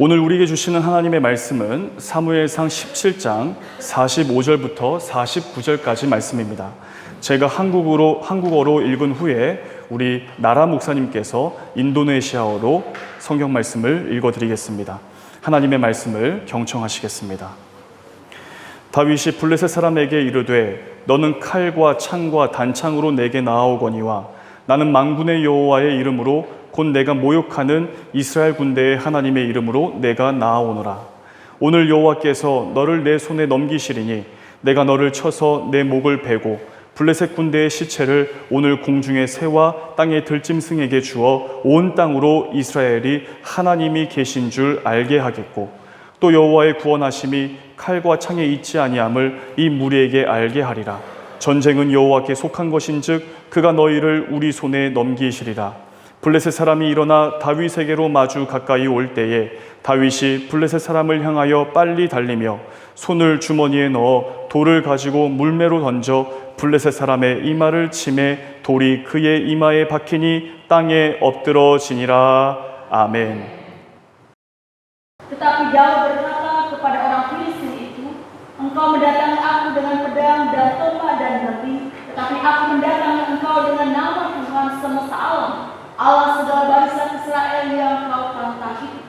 오늘 우리에게 주시는 하나님의 말씀은 사무엘상 17장 45절부터 49절까지 말씀입니다. 제가 한국어로 읽은 후에 우리 나라 목사님께서 인도네시아어로 성경 말씀을 읽어드리겠습니다. 하나님의 말씀을 경청하시겠습니다. 다윗이 블레셋 사람에게 이르되 너는 칼과 창과 단창으로 내게 나아오거니와 나는 만군의 여호와의 이름으로 곧 내가 모욕하는 이스라엘 군대의 하나님의 이름으로 내가 나아오노라. 오늘 여호와께서 너를 내 손에 넘기시리니 내가 너를 쳐서 내 목을 베고 블레셋 군대의 시체를 오늘 공중의 새와 땅의 들짐승에게 주어 온 땅으로 이스라엘이 하나님이 계신 줄 알게 하겠고 또 여호와의 구원하심이 칼과 창에 있지 아니함을 이 무리에게 알게 하리라. 전쟁은 여호와께 속한 것인즉 그가 너희를 우리 손에 넘기시리라. 블레셋 사람이 일어나 다윗에게로 마주 가까이 올 때에 다윗이 블레셋 사람을 향하여 빨리 달리며 손을 주머니에 넣어 돌을 가지고 물매로 던져 블레셋 사람의 이마를 치매 돌이 그의 이마에 박히니 땅에 엎드러지니라. 아멘. Tetapi Daud berkata kepada orang Filistin itu, engkau mendatangi aku dengan pedang dan tombak dan besi, tetapi aku mendatangi engkau dengan nama Tuhan semesta alam, Allah segala barisan Israel yang kau tantang itu.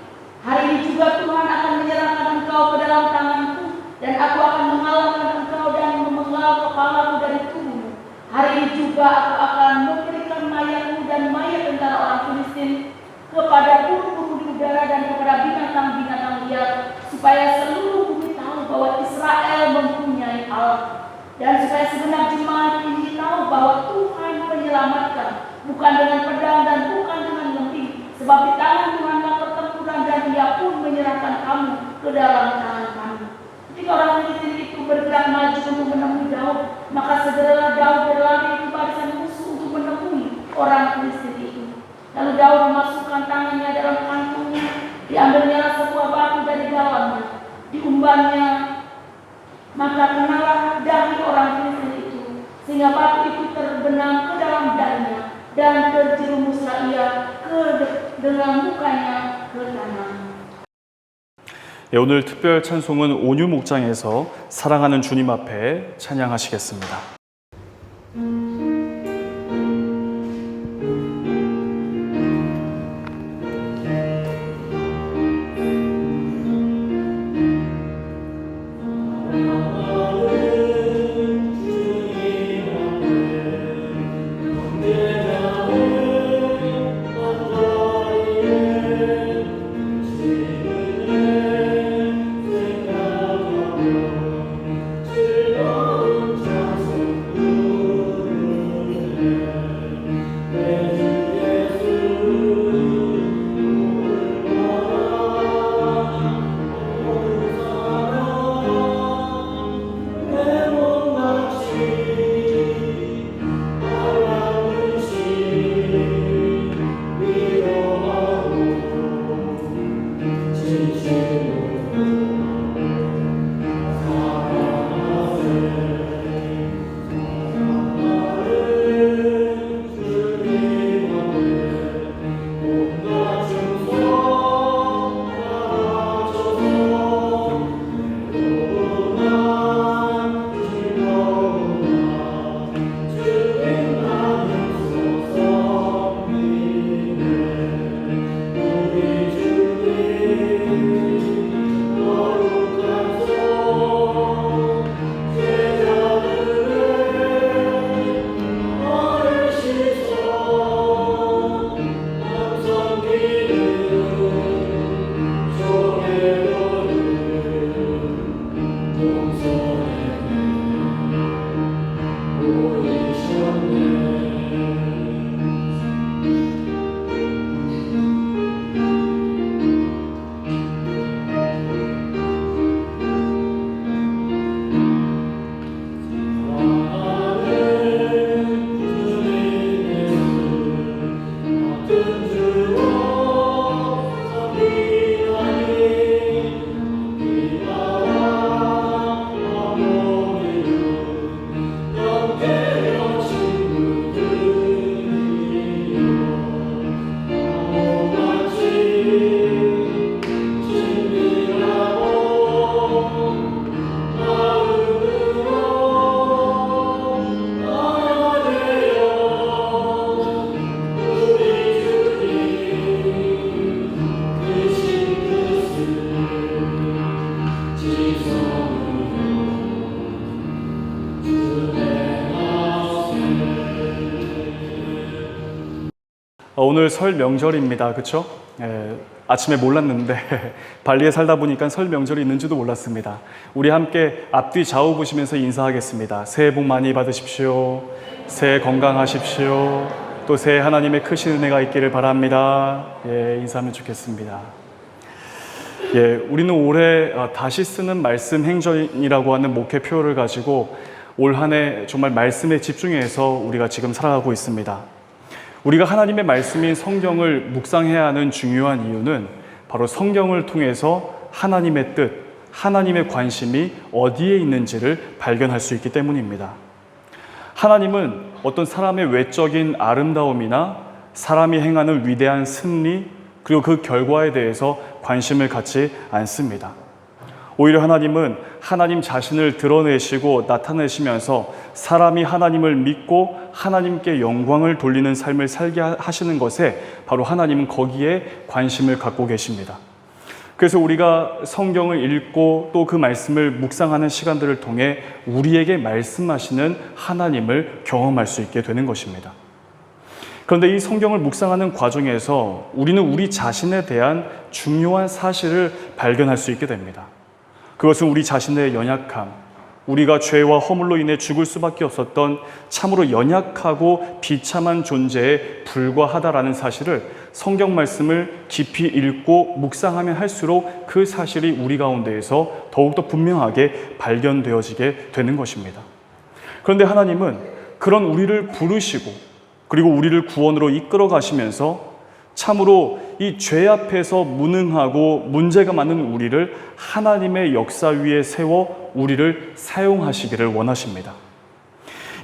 Hari ini juga Tuhan akan menyerahkan engkau ke dalam tanganku, dan aku akan mengalahkan engkau dan memenggal kepalamu dari tubuhmu. Hari ini juga aku akan memberikan mayatmu dan mayat tentara orang Filistin kepada burung-burung di udara dan kepada binatang-binatang liar, supaya seluruh bumi tahu bahwa Israel mempunyai Allah, dan supaya segenap jemaat ini tahu bahwa Tuhan menyelamatkan, bukan dengan pedang dan bukan dengan lenting, sebab di tangan Tuhanlah pertempuran dan Ia pun menyerahkan kamu ke dalam tangan kami. Ketika orang Filistin itu bergerak maju untuk menemui Daud, maka segeralah Daud berlari ke barisan musuh untuk menemui orang Filistin itu. Lalu Daud memasukkan tangannya dalam kantungnya, diambilnya sebuah batu dari dalamnya, diumbannya, maka kenalah dahi orang Filistin itu, sehingga batu itu terbenam ke dalam dahinya, dan terjerumuslah ia dengan mukanya ke tanah. 오늘 특별 찬송은 온유 목장에서 사랑하는 주님 앞에 찬양하시겠습니다. 오늘 설 명절입니다. 그렇죠? 아침에 몰랐는데 발리에 살다 보니까 설 명절이 있는지도 몰랐습니다. 우리 함께 앞뒤 좌우 보시면서 인사하겠습니다. 새해 복 많이 받으십시오. 새해 건강하십시오. 또 새해 하나님의 크신 은혜가 있기를 바랍니다. 인사하면 좋겠습니다. 우리는 올해 다시 쓰는 말씀 행전이라고 하는 목표표를 가지고 올 한 해 정말 말씀에 집중해서 우리가 지금 살아가고 있습니다. 우리가 하나님의 말씀인 성경을 묵상해야 하는 중요한 이유는 바로 성경을 통해서 하나님의 뜻, 하나님의 관심이 어디에 있는지를 발견할 수 있기 때문입니다. 하나님은 어떤 사람의 외적인 아름다움이나 사람이 행하는 위대한 승리, 그리고 그 결과에 대해서 관심을 갖지 않습니다. 오히려 하나님은 하나님 자신을 드러내시고 나타내시면서 사람이 하나님을 믿고 하나님께 영광을 돌리는 삶을 살게 하시는 것에 바로 하나님은 거기에 관심을 갖고 계십니다. 그래서 우리가 성경을 읽고 또 그 말씀을 묵상하는 시간들을 통해 우리에게 말씀하시는 하나님을 경험할 수 있게 되는 것입니다. 그런데 이 성경을 묵상하는 과정에서 우리는 우리 자신에 대한 중요한 사실을 발견할 수 있게 됩니다. 그것은 우리 자신의 연약함, 우리가 죄와 허물로 인해 죽을 수밖에 없었던 참으로 연약하고 비참한 존재에 불과하다라는 사실을 성경 말씀을 깊이 읽고 묵상하면 할수록 그 사실이 우리 가운데에서 더욱더 분명하게 발견되어지게 되는 것입니다. 그런데 하나님은 그런 우리를 부르시고 그리고 우리를 구원으로 이끌어 가시면서 참으로 이 죄 앞에서 무능하고 문제가 많은 우리를 하나님의 역사 위에 세워 우리를 사용하시기를 원하십니다.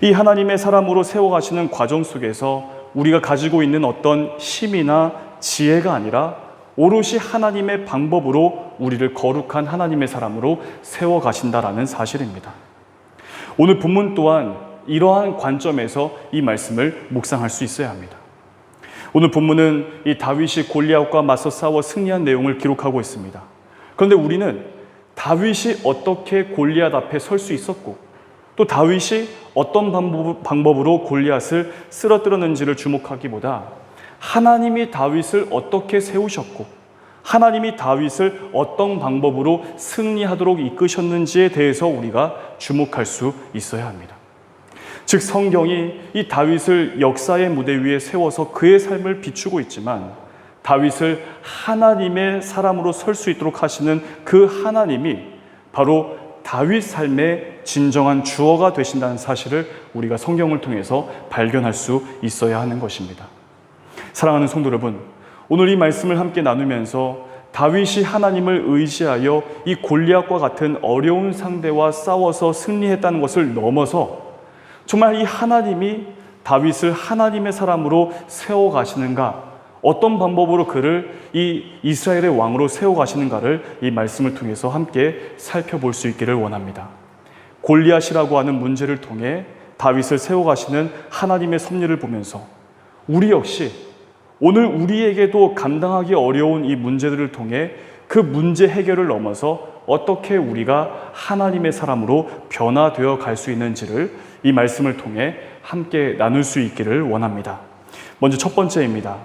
이 하나님의 사람으로 세워가시는 과정 속에서 우리가 가지고 있는 어떤 힘이나 지혜가 아니라 오롯이 하나님의 방법으로 우리를 거룩한 하나님의 사람으로 세워가신다라는 사실입니다. 오늘 본문 또한 이러한 관점에서 이 말씀을 묵상할 수 있어야 합니다. 오늘 본문은 이 다윗이 골리앗과 맞서 싸워 승리한 내용을 기록하고 있습니다. 그런데 우리는 다윗이 어떻게 골리앗 앞에 설 수 있었고 또 다윗이 어떤 방법으로 골리앗을 쓰러뜨렸는지를 주목하기보다 하나님이 다윗을 어떻게 세우셨고 하나님이 다윗을 어떤 방법으로 승리하도록 이끄셨는지에 대해서 우리가 주목할 수 있어야 합니다. 즉 성경이 이 다윗을 역사의 무대 위에 세워서 그의 삶을 비추고 있지만 다윗을 하나님의 사람으로 설 수 있도록 하시는 그 하나님이 바로 다윗 삶의 진정한 주어가 되신다는 사실을 우리가 성경을 통해서 발견할 수 있어야 하는 것입니다. 사랑하는 성도 여러분, 오늘 이 말씀을 함께 나누면서 다윗이 하나님을 의지하여 이 골리앗과 같은 어려운 상대와 싸워서 승리했다는 것을 넘어서 정말 이 하나님이 다윗을 하나님의 사람으로 세워가시는가, 어떤 방법으로 그를 이 이스라엘의 왕으로 세워가시는가를 이 말씀을 통해서 함께 살펴볼 수 있기를 원합니다. 골리앗이라고 하는 문제를 통해 다윗을 세워가시는 하나님의 섭리를 보면서 우리 역시 오늘 우리에게도 감당하기 어려운 이 문제들을 통해 그 문제 해결을 넘어서 어떻게 우리가 하나님의 사람으로 변화되어 갈 수 있는지를 이 말씀을 통해 함께 나눌 수 있기를 원합니다. 먼저 첫 번째입니다.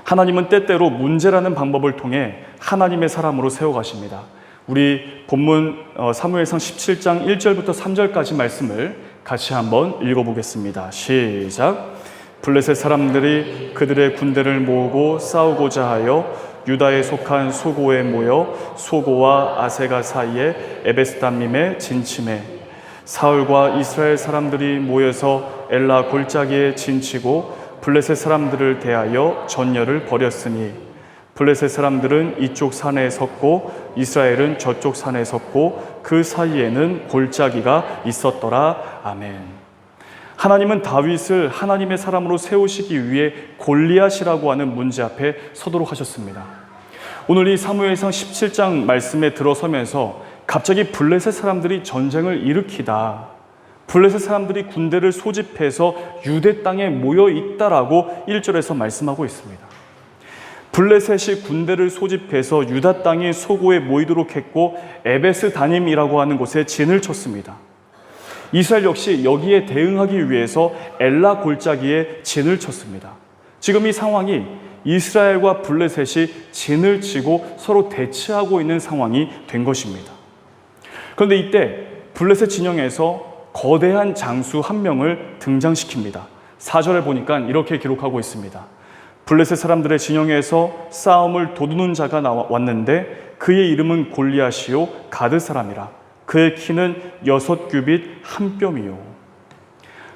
하나님은 때때로 문제라는 방법을 통해 하나님의 사람으로 세워가십니다. 우리 본문 사무엘상 17장 1절부터 3절까지 말씀을 같이 한번 읽어보겠습니다. 시작. 블레셋 사람들이 그들의 군대를 모으고 싸우고자 하여 유다에 속한 소고에 모여 소고와 아세가 사이에 에베스담림에 진침해 사울과 이스라엘 사람들이 모여서 엘라 골짜기에 진치고 블레셋 사람들을 대하여 전열을 벌였으니 블레셋 사람들은 이쪽 산에 섰고 이스라엘은 저쪽 산에 섰고 그 사이에는 골짜기가 있었더라. 아멘. 하나님은 다윗을 하나님의 사람으로 세우시기 위해 골리앗이라고 하는 문제 앞에 서도록 하셨습니다. 오늘 이 사무엘상 17장 말씀에 들어서면서 갑자기 블레셋 사람들이 전쟁을 일으키다, 블레셋 사람들이 군대를 소집해서 유대 땅에 모여 있다라고 1절에서 말씀하고 있습니다. 블레셋이 군대를 소집해서 유다 땅의 소고에 모이도록 했고 에베스 다님이라고 하는 곳에 진을 쳤습니다. 이스라엘 역시 여기에 대응하기 위해서 엘라 골짜기에 진을 쳤습니다. 지금 이 상황이 이스라엘과 블레셋이 진을 치고 서로 대치하고 있는 상황이 된 것입니다. 그런데 이때 블레셋 진영에서 거대한 장수 한 명을 등장시킵니다. 4절에 보니까 이렇게 기록하고 있습니다. 블레셋 사람들의 진영에서 싸움을 도두는 자가 왔는데 그의 이름은 골리앗이요 가드 사람이라. 그의 키는 6규빗 한 뼘이요.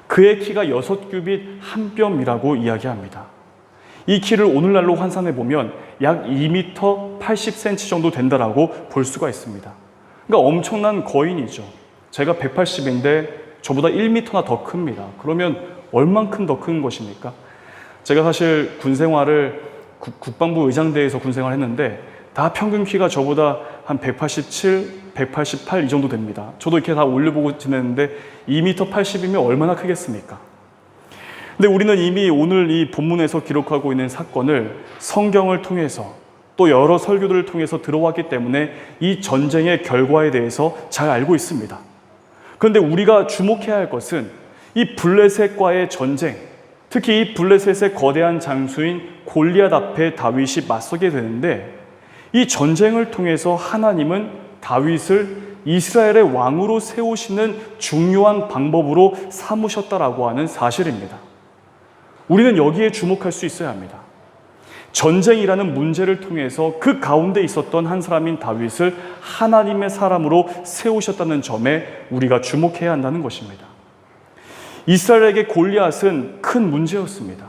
그의 키가 6규빗 한 뼘이라고 이야기합니다. 이 키를 오늘날로 환산해 보면 약 2m 80cm 정도 된다라고 볼 수가 있습니다. 그러니까 엄청난 거인이죠. 제가 180인데 저보다 1m나 더 큽니다. 그러면 얼만큼 더 큰 것입니까? 제가 사실 군 생활을 국방부 의장대에서 군 생활을 했는데 다 평균 키가 저보다 한 187, 188 이 정도 됩니다. 저도 이렇게 다 올려보고 지냈는데 2m 80이면 얼마나 크겠습니까? 근데 우리는 이미 오늘 이 본문에서 기록하고 있는 사건을 성경을 통해서 또 여러 설교들을 통해서 들어왔기 때문에 이 전쟁의 결과에 대해서 잘 알고 있습니다. 그런데 우리가 주목해야 할 것은 이 블레셋과의 전쟁, 특히 이 블레셋의 거대한 장수인 골리앗 앞에 다윗이 맞서게 되는데 이 전쟁을 통해서 하나님은 다윗을 이스라엘의 왕으로 세우시는 중요한 방법으로 삼으셨다라고 하는 사실입니다. 우리는 여기에 주목할 수 있어야 합니다. 전쟁이라는 문제를 통해서 그 가운데 있었던 한 사람인 다윗을 하나님의 사람으로 세우셨다는 점에 우리가 주목해야 한다는 것입니다. 이스라엘에게 골리앗은 큰 문제였습니다.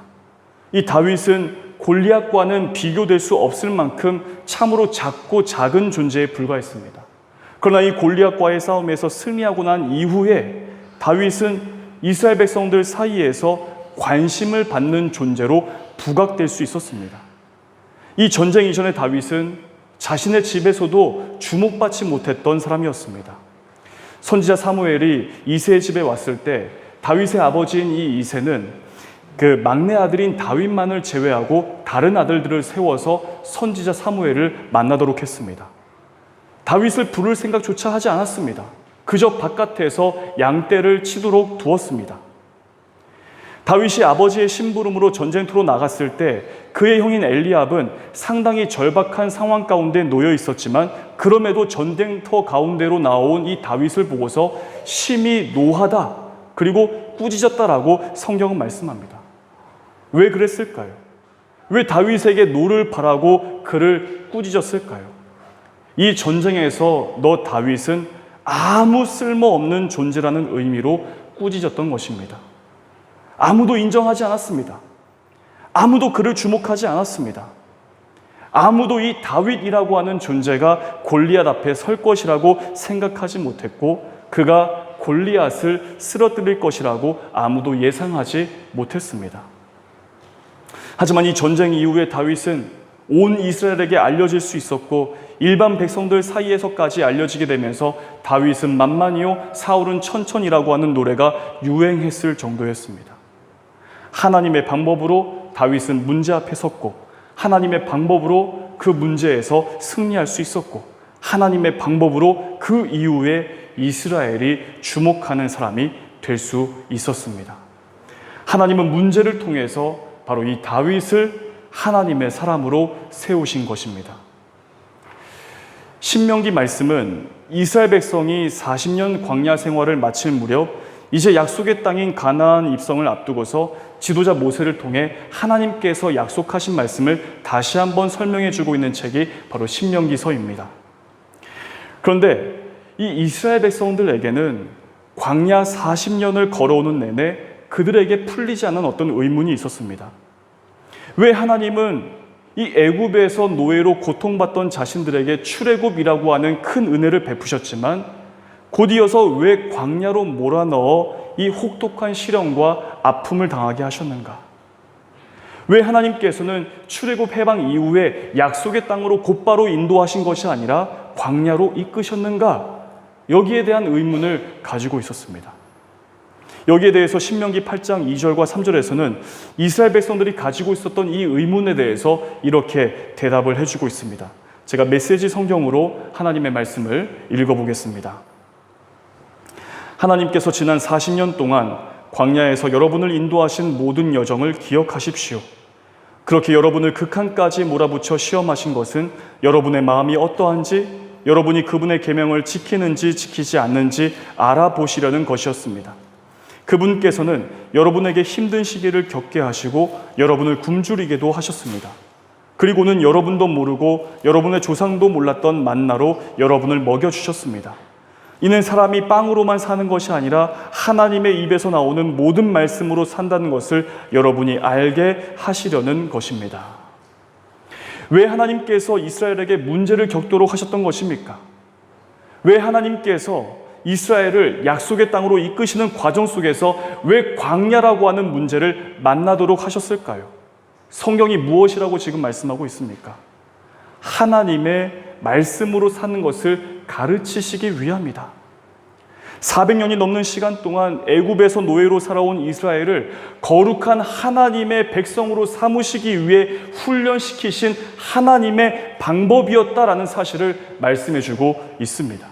이 다윗은 골리앗과는 비교될 수 없을 만큼 참으로 작고 작은 존재에 불과했습니다. 그러나 이 골리앗과의 싸움에서 승리하고 난 이후에 다윗은 이스라엘 백성들 사이에서 관심을 받는 존재로 부각될 수 있었습니다. 이 전쟁 이전의 다윗은 자신의 집에서도 주목받지 못했던 사람이었습니다. 선지자 사무엘이 이새의 집에 왔을 때 다윗의 아버지인 이 이새는 그 막내 아들인 다윗만을 제외하고 다른 아들들을 세워서 선지자 사무엘을 만나도록 했습니다. 다윗을 부를 생각조차 하지 않았습니다. 그저 바깥에서 양떼를 치도록 두었습니다. 다윗이 아버지의 심부름으로 전쟁터로 나갔을 때 그의 형인 엘리압은 상당히 절박한 상황 가운데 놓여 있었지만 그럼에도 전쟁터 가운데로 나온 이 다윗을 보고서 심히 노하다 그리고 꾸짖었다라고 성경은 말씀합니다. 왜 그랬을까요? 왜 다윗에게 노를 바라고 그를 꾸짖었을까요? 이 전쟁에서 너 다윗은 아무 쓸모없는 존재라는 의미로 꾸짖었던 것입니다. 아무도 인정하지 않았습니다. 아무도 그를 주목하지 않았습니다. 아무도 이 다윗이라고 하는 존재가 골리앗 앞에 설 것이라고 생각하지 못했고 그가 골리앗을 쓰러뜨릴 것이라고 아무도 예상하지 못했습니다. 하지만 이 전쟁 이후에 다윗은 온 이스라엘에게 알려질 수 있었고 일반 백성들 사이에서까지 알려지게 되면서 다윗은 만만이요 사울은 천천히라고 하는 노래가 유행했을 정도였습니다. 하나님의 방법으로 다윗은 문제 앞에 섰고 하나님의 방법으로 그 문제에서 승리할 수 있었고 하나님의 방법으로 그 이후에 이스라엘이 주목하는 사람이 될 수 있었습니다. 하나님은 문제를 통해서 바로 이 다윗을 하나님의 사람으로 세우신 것입니다. 신명기 말씀은 이스라엘 백성이 40년 광야 생활을 마칠 무렵 이제 약속의 땅인 가나안 입성을 앞두고서 지도자 모세를 통해 하나님께서 약속하신 말씀을 다시 한번 설명해 주고 있는 책이 바로 신명기서입니다. 그런데 이 이스라엘 백성들에게는 광야 40년을 걸어오는 내내 그들에게 풀리지 않은 어떤 의문이 있었습니다. 왜 하나님은 이 애굽에서 노예로 고통받던 자신들에게 출애굽이라고 하는 큰 은혜를 베푸셨지만 곧이어서 왜 광야로 몰아넣어 이 혹독한 시련과 아픔을 당하게 하셨는가? 왜 하나님께서는 출애굽 해방 이후에 약속의 땅으로 곧바로 인도하신 것이 아니라 광야로 이끄셨는가? 여기에 대한 의문을 가지고 있었습니다. 여기에 대해서 신명기 8장 2절과 3절에서는 이스라엘 백성들이 가지고 있었던 이 의문에 대해서 이렇게 대답을 해주고 있습니다. 제가 메시지 성경으로 하나님의 말씀을 읽어보겠습니다. 하나님께서 지난 40년 동안 광야에서 여러분을 인도하신 모든 여정을 기억하십시오. 그렇게 여러분을 극한까지 몰아붙여 시험하신 것은 여러분의 마음이 어떠한지, 여러분이 그분의 계명을 지키는지 지키지 않는지 알아보시려는 것이었습니다. 그분께서는 여러분에게 힘든 시기를 겪게 하시고 여러분을 굶주리게도 하셨습니다. 그리고는 여러분도 모르고 여러분의 조상도 몰랐던 만나로 여러분을 먹여주셨습니다. 이는 사람이 빵으로만 사는 것이 아니라 하나님의 입에서 나오는 모든 말씀으로 산다는 것을 여러분이 알게 하시려는 것입니다. 왜 하나님께서 이스라엘에게 문제를 겪도록 하셨던 것입니까? 왜 하나님께서 이스라엘을 약속의 땅으로 이끄시는 과정 속에서 왜 광야라고 하는 문제를 만나도록 하셨을까요? 성경이 무엇이라고 지금 말씀하고 있습니까? 하나님의 말씀으로 사는 것을 가르치시기 위함이다. 400년이 넘는 시간 동안 애굽에서 노예로 살아온 이스라엘을 거룩한 하나님의 백성으로 삼으시기 위해 훈련시키신 하나님의 방법이었다라는 사실을 말씀해주고 있습니다.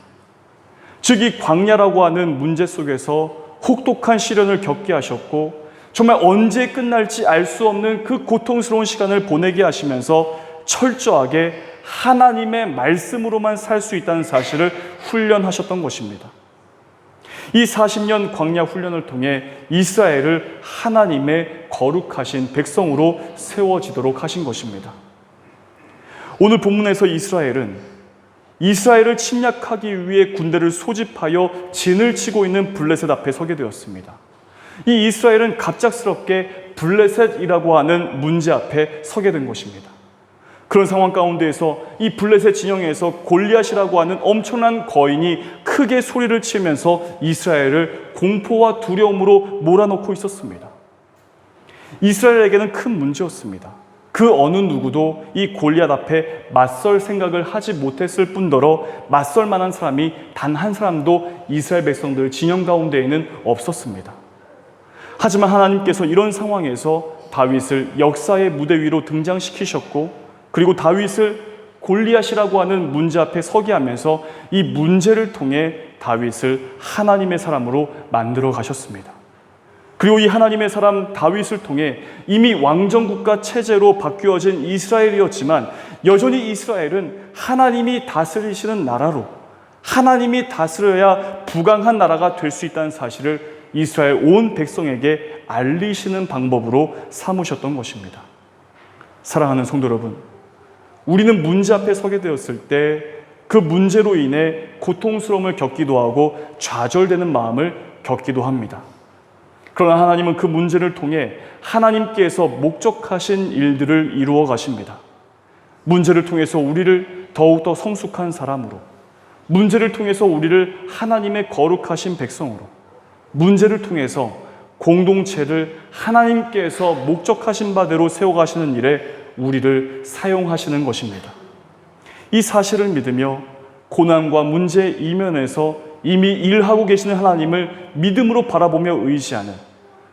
즉, 이 광야라고 하는 문제 속에서 혹독한 시련을 겪게 하셨고 정말 언제 끝날지 알 수 없는 그 고통스러운 시간을 보내게 하시면서 철저하게 하나님의 말씀으로만 살 수 있다는 사실을 훈련하셨던 것입니다. 이 40년 광야 훈련을 통해 이스라엘을 하나님의 거룩하신 백성으로 세워지도록 하신 것입니다. 오늘 본문에서 이스라엘을 침략하기 위해 군대를 소집하여 진을 치고 있는 블레셋 앞에 서게 되었습니다. 이 이스라엘은 갑작스럽게 블레셋이라고 하는 문제 앞에 서게 된 것입니다. 그런 상황 가운데에서 이 블레셋 진영에서 골리앗이라고 하는 엄청난 거인이 크게 소리를 치면서 이스라엘을 공포와 두려움으로 몰아넣고 있었습니다. 이스라엘에게는 큰 문제였습니다. 그 어느 누구도 이 골리앗 앞에 맞설 생각을 하지 못했을 뿐더러 맞설 만한 사람이 단 한 사람도 이스라엘 백성들 진영 가운데에는 없었습니다. 하지만 하나님께서 이런 상황에서 다윗을 역사의 무대 위로 등장시키셨고, 그리고 다윗을 골리앗이라고 하는 문제 앞에 서게 하면서 이 문제를 통해 다윗을 하나님의 사람으로 만들어 가셨습니다. 그리고 이 하나님의 사람 다윗을 통해 이미 왕정국가 체제로 바뀌어진 이스라엘이었지만 여전히 이스라엘은 하나님이 다스리시는 나라로, 하나님이 다스려야 부강한 나라가 될 수 있다는 사실을 이스라엘 온 백성에게 알리시는 방법으로 삼으셨던 것입니다. 사랑하는 성도 여러분, 우리는 문제 앞에 서게 되었을 때 그 문제로 인해 고통스러움을 겪기도 하고 좌절되는 마음을 겪기도 합니다. 그러나 하나님은 그 문제를 통해 하나님께서 목적하신 일들을 이루어 가십니다. 문제를 통해서 우리를 더욱더 성숙한 사람으로, 문제를 통해서 우리를 하나님의 거룩하신 백성으로, 문제를 통해서 공동체를 하나님께서 목적하신 바대로 세워가시는 일에 우리를 사용하시는 것입니다. 이 사실을 믿으며 고난과 문제 이면에서 이미 일하고 계시는 하나님을 믿음으로 바라보며 의지하는,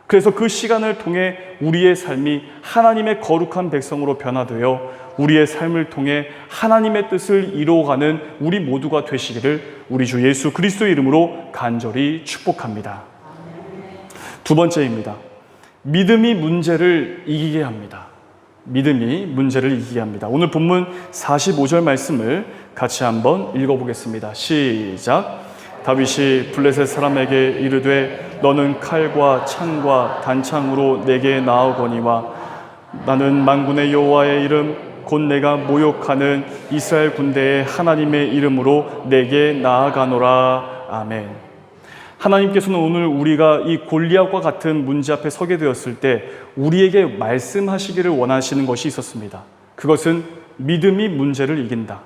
그래서 그 시간을 통해 우리의 삶이 하나님의 거룩한 백성으로 변화되어 우리의 삶을 통해 하나님의 뜻을 이루어가는 우리 모두가 되시기를 우리 주 예수 그리스도의 이름으로 간절히 축복합니다. 두 번째입니다. 믿음이 문제를 이기게 합니다. 믿음이 문제를 이기게 합니다. 오늘 본문 45절 말씀을 같이 한번 읽어보겠습니다. 시작. 다윗이 블레셋 사람에게 이르되 너는 칼과 창과 단창으로 내게 나아오거니와 나는 만군의 여호와의 이름 곧 내가 모욕하는 이스라엘 군대의 하나님의 이름으로 내게 나아가노라. 아멘. 하나님께서는 오늘 우리가 이 골리앗과 같은 문제 앞에 서게 되었을 때 우리에게 말씀하시기를 원하시는 것이 있었습니다. 그것은 믿음이 문제를 이긴다.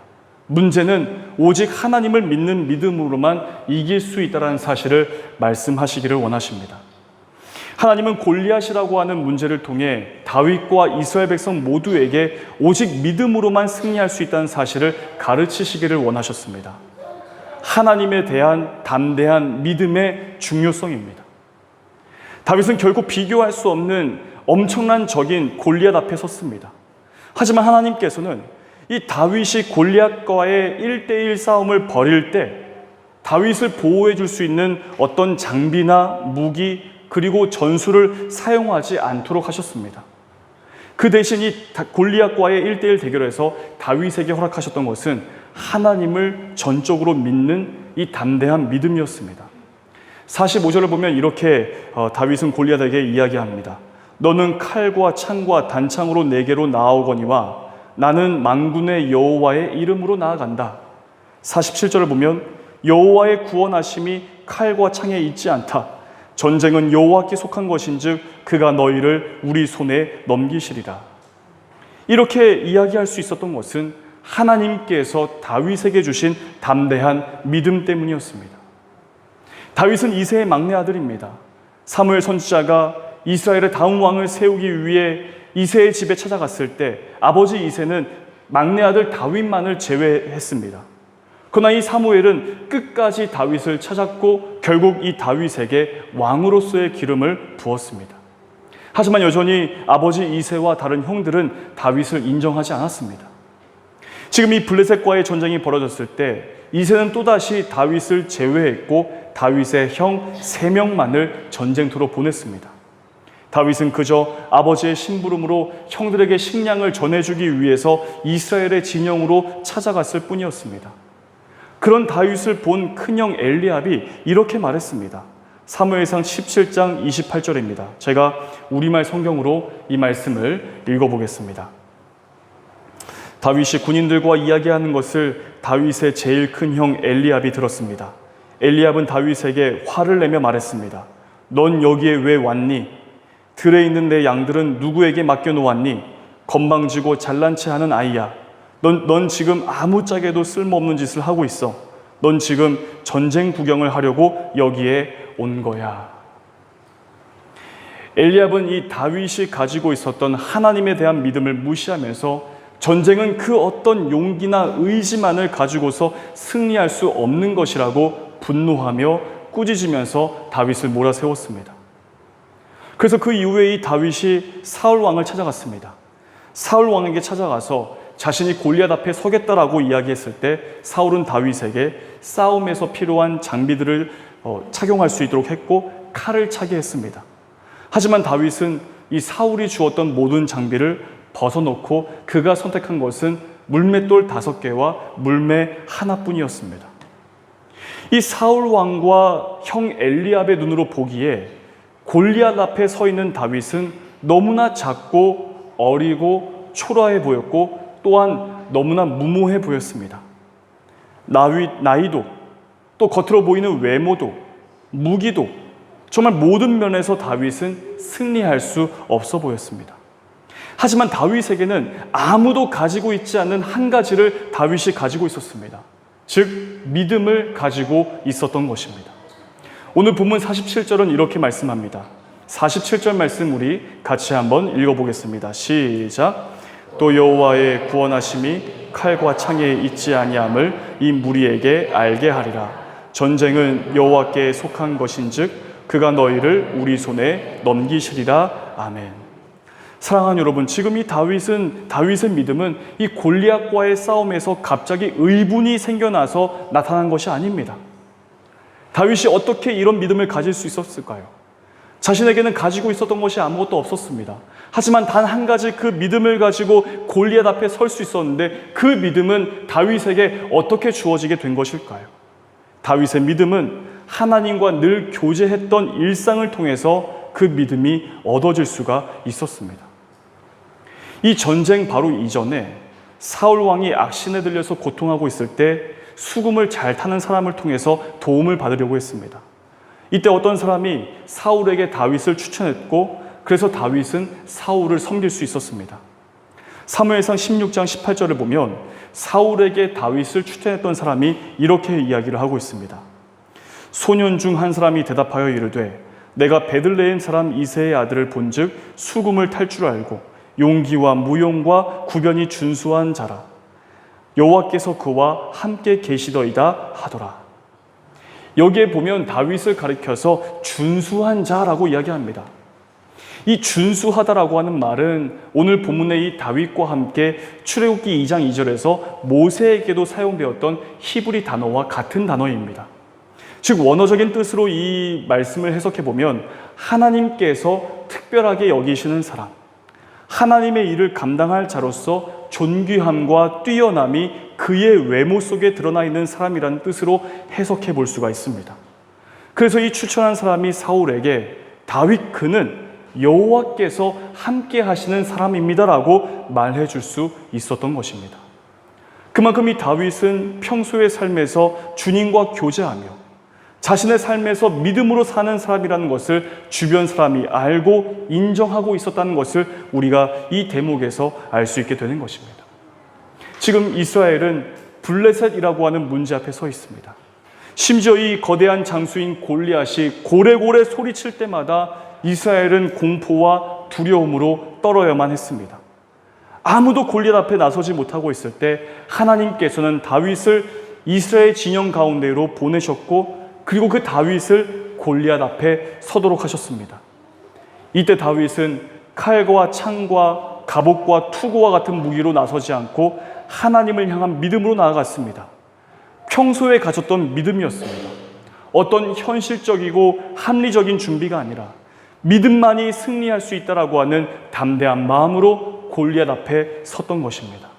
문제는 오직 하나님을 믿는 믿음으로만 이길 수 있다는 사실을 말씀하시기를 원하십니다. 하나님은 골리앗이라고 하는 문제를 통해 다윗과 이스라엘 백성 모두에게 오직 믿음으로만 승리할 수 있다는 사실을 가르치시기를 원하셨습니다. 하나님에 대한 담대한 믿음의 중요성입니다. 다윗은 결코 비교할 수 없는 엄청난 적인 골리앗 앞에 섰습니다. 하지만 하나님께서는 이 다윗이 골리앗과의 1대1 싸움을 벌일 때 다윗을 보호해 줄 수 있는 어떤 장비나 무기 그리고 전술을 사용하지 않도록 하셨습니다. 그 대신 이 골리앗과의 1대1 대결에서 다윗에게 허락하셨던 것은 하나님을 전적으로 믿는 이 담대한 믿음이었습니다. 45절을 보면 이렇게 다윗은 골리앗에게 이야기합니다. 너는 칼과 창과 단창으로 내게로 나아오거니와 나는 만군의 여호와의 이름으로 나아간다. 47절을 보면 여호와의 구원하심이 칼과 창에 있지 않다. 전쟁은 여호와께 속한 것인즉 그가 너희를 우리 손에 넘기시리라. 이렇게 이야기할 수 있었던 것은 하나님께서 다윗에게 주신 담대한 믿음 때문이었습니다. 다윗은 이새의 막내 아들입니다. 사무엘 선지자가 이스라엘의 다음 왕을 세우기 위해 이새의 집에 찾아갔을 때 아버지 이새는 막내 아들 다윗만을 제외했습니다. 그러나 이 사무엘은 끝까지 다윗을 찾았고 결국 이 다윗에게 왕으로서의 기름을 부었습니다. 하지만 여전히 아버지 이새와 다른 형들은 다윗을 인정하지 않았습니다. 지금 이 블레셋과의 전쟁이 벌어졌을 때 이새는 또다시 다윗을 제외했고 다윗의 형 3명만을 전쟁터로 보냈습니다. 다윗은 그저 아버지의 심부름으로 형들에게 식량을 전해주기 위해서 이스라엘의 진영으로 찾아갔을 뿐이었습니다. 그런 다윗을 본 큰형 엘리압이 이렇게 말했습니다. 사무엘상 17장 28절입니다. 제가 우리말 성경으로 이 말씀을 읽어보겠습니다. 다윗이 군인들과 이야기하는 것을 다윗의 제일 큰 형 엘리압이 들었습니다. 엘리압은 다윗에게 화를 내며 말했습니다. 넌 여기에 왜 왔니? 들에 있는 내 양들은 누구에게 맡겨놓았니? 건방지고 잘난 체 하는 아이야. 넌 지금 아무짝에도 쓸모없는 짓을 하고 있어. 넌 지금 전쟁 구경을 하려고 여기에 온 거야. 엘리압은 이 다윗이 가지고 있었던 하나님에 대한 믿음을 무시하면서 전쟁은 그 어떤 용기나 의지만을 가지고서 승리할 수 없는 것이라고 분노하며 꾸짖으면서 다윗을 몰아세웠습니다. 그래서 그 이후에 이 다윗이 사울 왕을 찾아갔습니다. 사울 왕에게 찾아가서 자신이 골리앗 앞에 서겠다라고 이야기했을 때 사울은 다윗에게 싸움에서 필요한 장비들을 착용할 수 있도록 했고 칼을 차게 했습니다. 하지만 다윗은 이 사울이 주었던 모든 장비를 벗어놓고 그가 선택한 것은 물맷돌 5개와 물매 하나뿐이었습니다. 이 사울 왕과 형 엘리압의 눈으로 보기에 골리앗 앞에 서 있는 다윗은 너무나 작고 어리고 초라해 보였고 또한 너무나 무모해 보였습니다. 나이도 또 겉으로 보이는 외모도 무기도 정말 모든 면에서 다윗은 승리할 수 없어 보였습니다. 하지만 다윗에게는 아무도 가지고 있지 않는 한 가지를 다윗이 가지고 있었습니다. 즉 믿음을 가지고 있었던 것입니다. 오늘 본문 47절은 이렇게 말씀합니다. 47절 말씀 우리 같이 한번 읽어보겠습니다. 시작. 또 여호와의 구원하심이 칼과 창에 있지 아니함을 이 무리에게 알게 하리라. 전쟁은 여호와께 속한 것인즉 그가 너희를 우리 손에 넘기시리라. 아멘. 사랑하는 여러분, 지금 이 다윗의 믿음은 이 골리앗과의 싸움에서 갑자기 의분이 생겨나서 나타난 것이 아닙니다. 다윗이 어떻게 이런 믿음을 가질 수 있었을까요? 자신에게는 가지고 있었던 것이 아무것도 없었습니다. 하지만 단 한 가지 그 믿음을 가지고 골리앗 앞에 설 수 있었는데 그 믿음은 다윗에게 어떻게 주어지게 된 것일까요? 다윗의 믿음은 하나님과 늘 교제했던 일상을 통해서 그 믿음이 얻어질 수가 있었습니다. 이 전쟁 바로 이전에 사울 왕이 악신에 들려서 고통하고 있을 때 수금을 잘 타는 사람을 통해서 도움을 받으려고 했습니다. 이때 어떤 사람이 사울에게 다윗을 추천했고 그래서 다윗은 사울을 섬길 수 있었습니다. 사무엘상 16장 18절을 보면 사울에게 다윗을 추천했던 사람이 이렇게 이야기를 하고 있습니다. 소년 중 한 사람이 대답하여 이르되 내가 베들레헴 사람 이새의 아들을 본즉 수금을 탈 줄 알고 용기와 무용과 구변이 준수한 자라. 여호와께서 그와 함께 계시더이다 하더라. 여기에 보면 다윗을 가리켜서 준수한 자라고 이야기합니다. 이 준수하다라고 하는 말은 오늘 본문의 이 다윗과 함께 출애굽기 2장 2절에서 모세에게도 사용되었던 히브리 단어와 같은 단어입니다. 즉 원어적인 뜻으로 이 말씀을 해석해 보면 하나님께서 특별하게 여기시는 사람, 하나님의 일을 감당할 자로서 존귀함과 뛰어남이 그의 외모 속에 드러나 있는 사람이라는 뜻으로 해석해 볼 수가 있습니다. 그래서 이 추천한 사람이 사울에게 다윗 그는 여호와께서 함께 하시는 사람입니다라고 말해 줄 수 있었던 것입니다. 그만큼 이 다윗은 평소의 삶에서 주님과 교제하며 자신의 삶에서 믿음으로 사는 사람이라는 것을 주변 사람이 알고 인정하고 있었다는 것을 우리가 이 대목에서 알 수 있게 되는 것입니다. 지금 이스라엘은 블레셋이라고 하는 문제 앞에 서 있습니다. 심지어 이 거대한 장수인 골리앗이 고래고래 소리칠 때마다 이스라엘은 공포와 두려움으로 떨어야만 했습니다. 아무도 골리앗 앞에 나서지 못하고 있을 때 하나님께서는 다윗을 이스라엘 진영 가운데로 보내셨고 그리고 그 다윗을 골리앗 앞에 서도록 하셨습니다. 이때 다윗은 칼과 창과 갑옷과 투구와 같은 무기로 나서지 않고 하나님을 향한 믿음으로 나아갔습니다. 평소에 가졌던 믿음이었습니다. 어떤 현실적이고 합리적인 준비가 아니라 믿음만이 승리할 수 있다라고 하는 담대한 마음으로 골리앗 앞에 섰던 것입니다.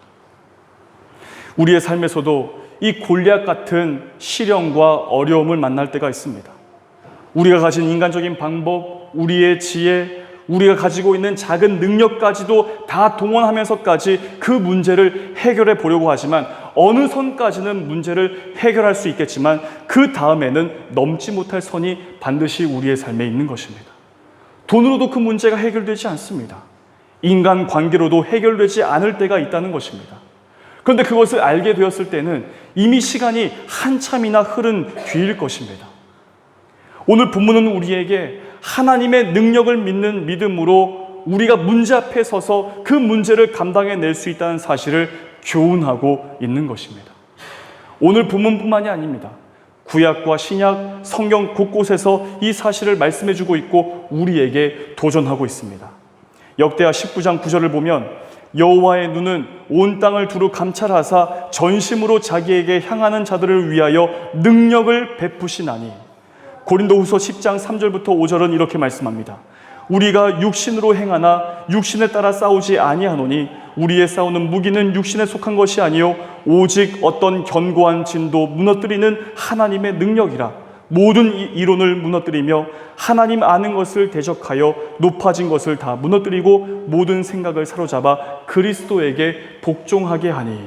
우리의 삶에서도 이 골리앗 같은 시련과 어려움을 만날 때가 있습니다. 우리가 가진 인간적인 방법, 우리의 지혜, 우리가 가지고 있는 작은 능력까지도 다 동원하면서까지 그 문제를 해결해 보려고 하지만 어느 선까지는 문제를 해결할 수 있겠지만 그 다음에는 넘지 못할 선이 반드시 우리의 삶에 있는 것입니다. 돈으로도 그 문제가 해결되지 않습니다. 인간 관계로도 해결되지 않을 때가 있다는 것입니다. 그런데 그것을 알게 되었을 때는 이미 시간이 한참이나 흐른 뒤일 것입니다. 오늘 본문은 우리에게 하나님의 능력을 믿는 믿음으로 우리가 문제 앞에 서서 그 문제를 감당해낼 수 있다는 사실을 교훈하고 있는 것입니다. 오늘 본문뿐만이 아닙니다. 구약과 신약, 성경 곳곳에서 이 사실을 말씀해주고 있고 우리에게 도전하고 있습니다. 역대하 19장 9절을 보면 여호와의 눈은 온 땅을 두루 감찰하사 전심으로 자기에게 향하는 자들을 위하여 능력을 베푸시나니. 고린도후서 10장 3절부터 5절은 이렇게 말씀합니다. 우리가 육신으로 행하나 육신에 따라 싸우지 아니하노니 우리의 싸우는 무기는 육신에 속한 것이 아니요 오직 어떤 견고한 진도 무너뜨리는 하나님의 능력이라. 모든 이론을 무너뜨리며 하나님 아는 것을 대적하여 높아진 것을 다 무너뜨리고 모든 생각을 사로잡아 그리스도에게 복종하게 하니.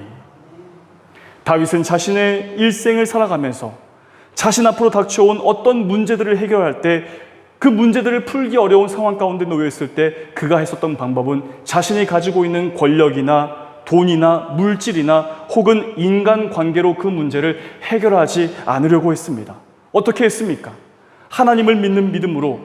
다윗은 자신의 일생을 살아가면서 자신 앞으로 닥쳐온 어떤 문제들을 해결할 때 그 문제들을 풀기 어려운 상황 가운데 놓여 있을 때 그가 했었던 방법은 자신이 가지고 있는 권력이나 돈이나 물질이나 혹은 인간관계로 그 문제를 해결하지 않으려고 했습니다. 어떻게 했습니까? 하나님을 믿는 믿음으로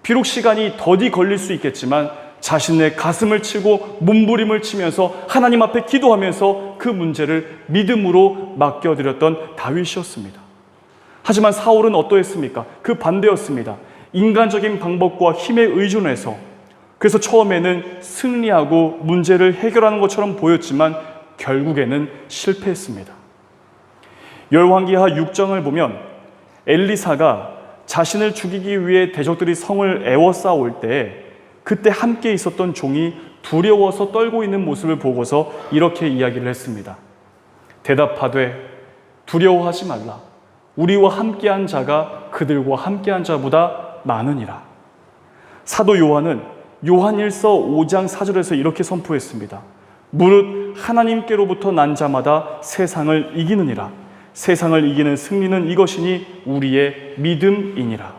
비록 시간이 더디 걸릴 수 있겠지만 자신의 가슴을 치고 몸부림을 치면서 하나님 앞에 기도하면서 그 문제를 믿음으로 맡겨드렸던 다윗이었습니다. 하지만 사울은 어떠했습니까? 그 반대였습니다. 인간적인 방법과 힘에 의존해서 그래서 처음에는 승리하고 문제를 해결하는 것처럼 보였지만 결국에는 실패했습니다. 열왕기하 6장을 보면 엘리사가 자신을 죽이기 위해 대적들이 성을 에워싸올 때 그때 함께 있었던 종이 두려워서 떨고 있는 모습을 보고서 이렇게 이야기를 했습니다. 대답하되 두려워하지 말라. 우리와 함께한 자가 그들과 함께한 자보다 많으니라. 사도 요한은 요한일서 5장 4절에서 이렇게 선포했습니다. 무릇 하나님께로부터 난 자마다 세상을 이기느니라. 세상을 이기는 승리는 이것이니 우리의 믿음이니라.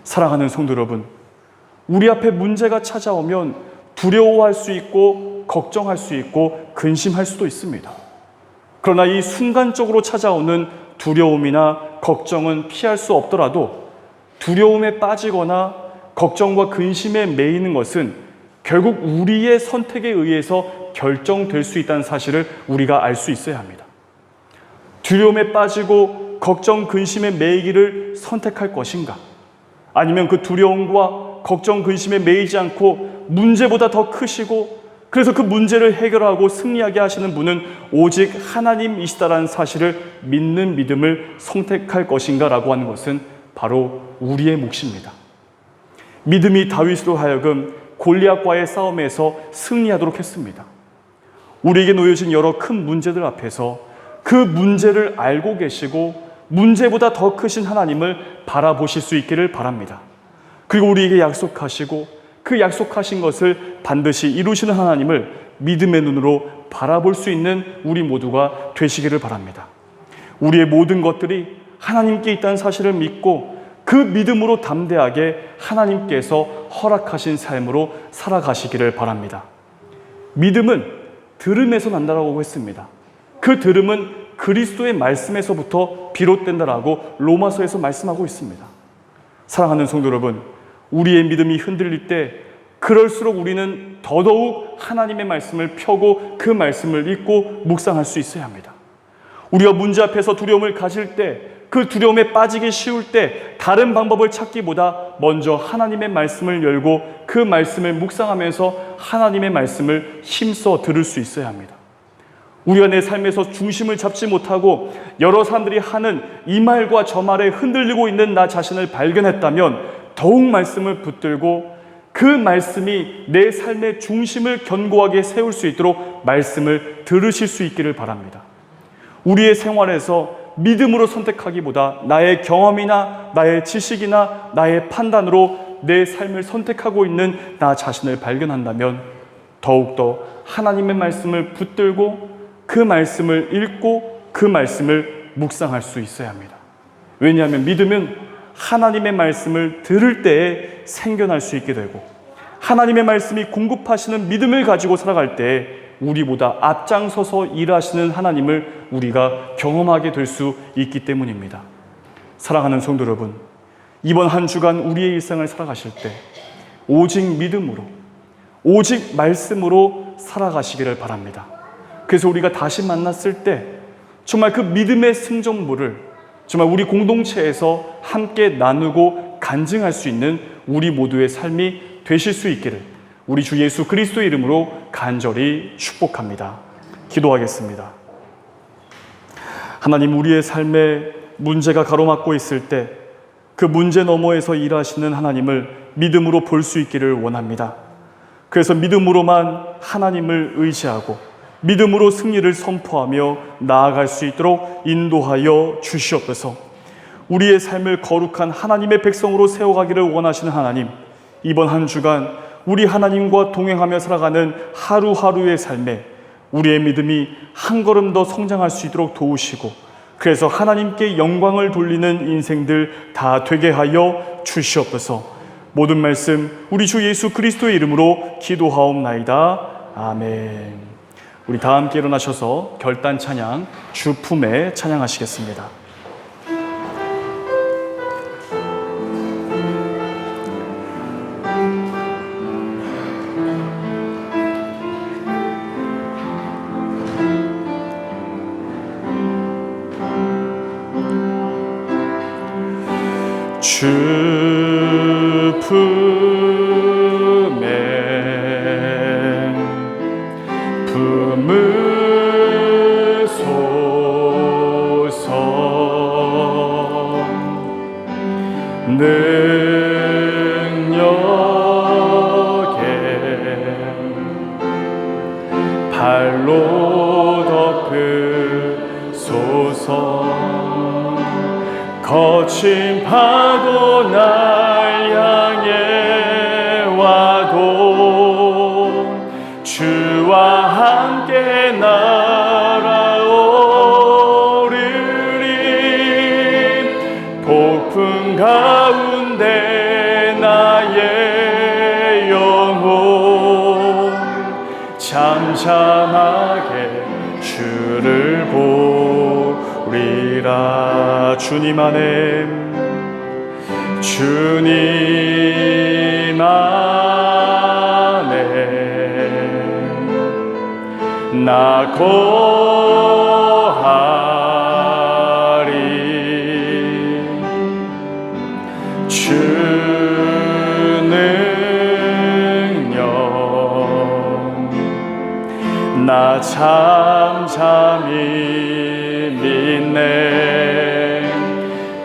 사랑하는 성도 여러분, 우리 앞에 문제가 찾아오면 두려워할 수 있고 걱정할 수 있고 근심할 수도 있습니다. 그러나 이 순간적으로 찾아오는 두려움이나 걱정은 피할 수 없더라도 두려움에 빠지거나 걱정과 근심에 매이는 것은 결국 우리의 선택에 의해서 결정될 수 있다는 사실을 우리가 알 수 있어야 합니다. 두려움에 빠지고 걱정, 근심에 매이기를 선택할 것인가? 아니면 그 두려움과 걱정, 근심에 매이지 않고 문제보다 더 크시고 그래서 그 문제를 해결하고 승리하게 하시는 분은 오직 하나님이시다라는 사실을 믿는 믿음을 선택할 것인가 라고 하는 것은 바로 우리의 몫입니다. 믿음이 다윗으로 하여금 골리앗과의 싸움에서 승리하도록 했습니다. 우리에게 놓여진 여러 큰 문제들 앞에서 그 문제를 알고 계시고 문제보다 더 크신 하나님을 바라보실 수 있기를 바랍니다. 그리고 우리에게 약속하시고 그 약속하신 것을 반드시 이루시는 하나님을 믿음의 눈으로 바라볼 수 있는 우리 모두가 되시기를 바랍니다. 우리의 모든 것들이 하나님께 있다는 사실을 믿고 그 믿음으로 담대하게 하나님께서 허락하신 삶으로 살아가시기를 바랍니다. 믿음은 들음에서 난다라고 했습니다. 그 들음은 그리스도의 말씀에서부터 비롯된다라고 로마서에서 말씀하고 있습니다. 사랑하는 성도 여러분, 우리의 믿음이 흔들릴 때 그럴수록 우리는 더더욱 하나님의 말씀을 펴고 그 말씀을 읽고 묵상할 수 있어야 합니다. 우리가 문제 앞에서 두려움을 가질 때, 그 두려움에 빠지기 쉬울 때 다른 방법을 찾기보다 먼저 하나님의 말씀을 열고 그 말씀을 묵상하면서 하나님의 말씀을 힘써 들을 수 있어야 합니다. 우리가 내 삶에서 중심을 잡지 못하고 여러 사람들이 하는 이 말과 저 말에 흔들리고 있는 나 자신을 발견했다면 더욱 말씀을 붙들고 그 말씀이 내 삶의 중심을 견고하게 세울 수 있도록 말씀을 들으실 수 있기를 바랍니다. 우리의 생활에서 믿음으로 선택하기보다 나의 경험이나 나의 지식이나 나의 판단으로 내 삶을 선택하고 있는 나 자신을 발견한다면 더욱더 하나님의 말씀을 붙들고 그 말씀을 읽고 그 말씀을 묵상할 수 있어야 합니다. 왜냐하면 믿음은 하나님의 말씀을 들을 때에 생겨날 수 있게 되고 하나님의 말씀이 공급하시는 믿음을 가지고 살아갈 때에 우리보다 앞장서서 일하시는 하나님을 우리가 경험하게 될 수 있기 때문입니다. 사랑하는 성도 여러분, 이번 한 주간 우리의 일상을 살아가실 때 오직 믿음으로, 오직 말씀으로 살아가시기를 바랍니다. 그래서 우리가 다시 만났을 때 정말 그 믿음의 승전물을 정말 우리 공동체에서 함께 나누고 간증할 수 있는 우리 모두의 삶이 되실 수 있기를 우리 주 예수 그리스도의 이름으로 간절히 축복합니다. 기도하겠습니다. 하나님, 우리의 삶에 문제가 가로막고 있을 때 그 문제 너머에서 일하시는 하나님을 믿음으로 볼 수 있기를 원합니다. 그래서 믿음으로만 하나님을 의지하고 믿음으로 승리를 선포하며 나아갈 수 있도록 인도하여 주시옵소서. 우리의 삶을 거룩한 하나님의 백성으로 세워가기를 원하시는 하나님, 이번 한 주간 우리 하나님과 동행하며 살아가는 하루하루의 삶에 우리의 믿음이 한 걸음 더 성장할 수 있도록 도우시고 그래서 하나님께 영광을 돌리는 인생들 다 되게 하여 주시옵소서. 모든 말씀 우리 주 예수 그리스도의 이름으로 기도하옵나이다. 아멘. 우리 다 함께 일어나셔서 결단 찬양 주 품에 찬양하시겠습니다. 주 품에 품으소서. 능력에 발로 덮으소서. 거친 파도 날 향해 와도 주와 함께 날아오르리. 폭풍 가운데 나의 영혼 잠잠하게 주를 보리라. 주님 안에 나 거하리. 주 능력 나 잠잠히 믿네.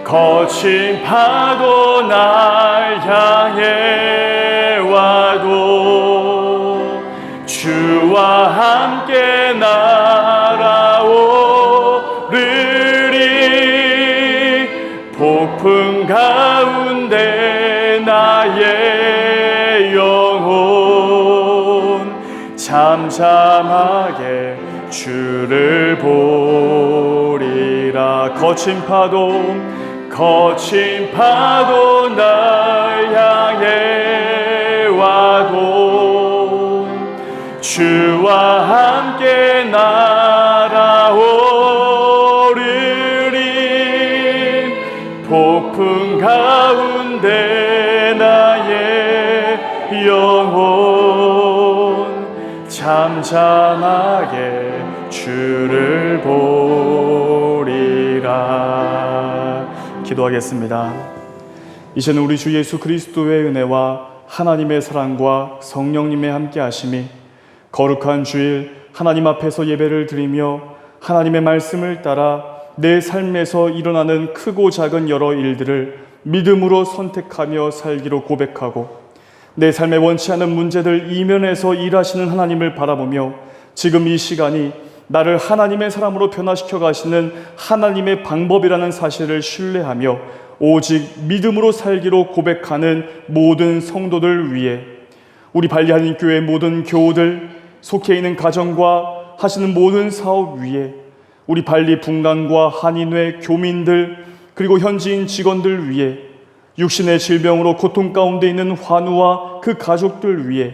거친 파도 날 향해 와도 주와 함께 날아오르리. 폭풍 가운데 나의 영혼 잠잠하게 주를 보리라. 거친 파도 날 향해 와도 주와 함께 날아오르리. 폭풍 가운데 나의 영혼 잠잠하게 주를 보리라. 기도하겠습니다. 이제는 우리 주 예수 그리스도의 은혜와 하나님의 사랑과 성령님의 함께 하심이 거룩한 주일 하나님 앞에서 예배를 드리며 하나님의 말씀을 따라 내 삶에서 일어나는 크고 작은 여러 일들을 믿음으로 선택하며 살기로 고백하고 내 삶에 원치 않은 문제들 이면에서 일하시는 하나님을 바라보며 지금 이 시간이 나를 하나님의 사람으로 변화시켜 가시는 하나님의 방법이라는 사실을 신뢰하며 오직 믿음으로 살기로 고백하는 모든 성도들 위해 우리 발리하는 교회 모든 교우들, 속해 있는 가정과 하시는 모든 사업 위에 우리 발리 분당과 한인회 교민들 그리고 현지인 직원들 위해 육신의 질병으로 고통 가운데 있는 환우와 그 가족들 위해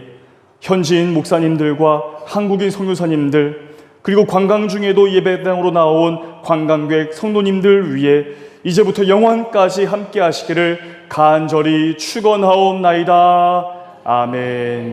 현지인 목사님들과 한국인 선교사님들 그리고 관광 중에도 예배당으로 나온 관광객 성도님들 위해 이제부터 영원까지 함께 하시기를 간절히 축원하옵나이다. 아멘.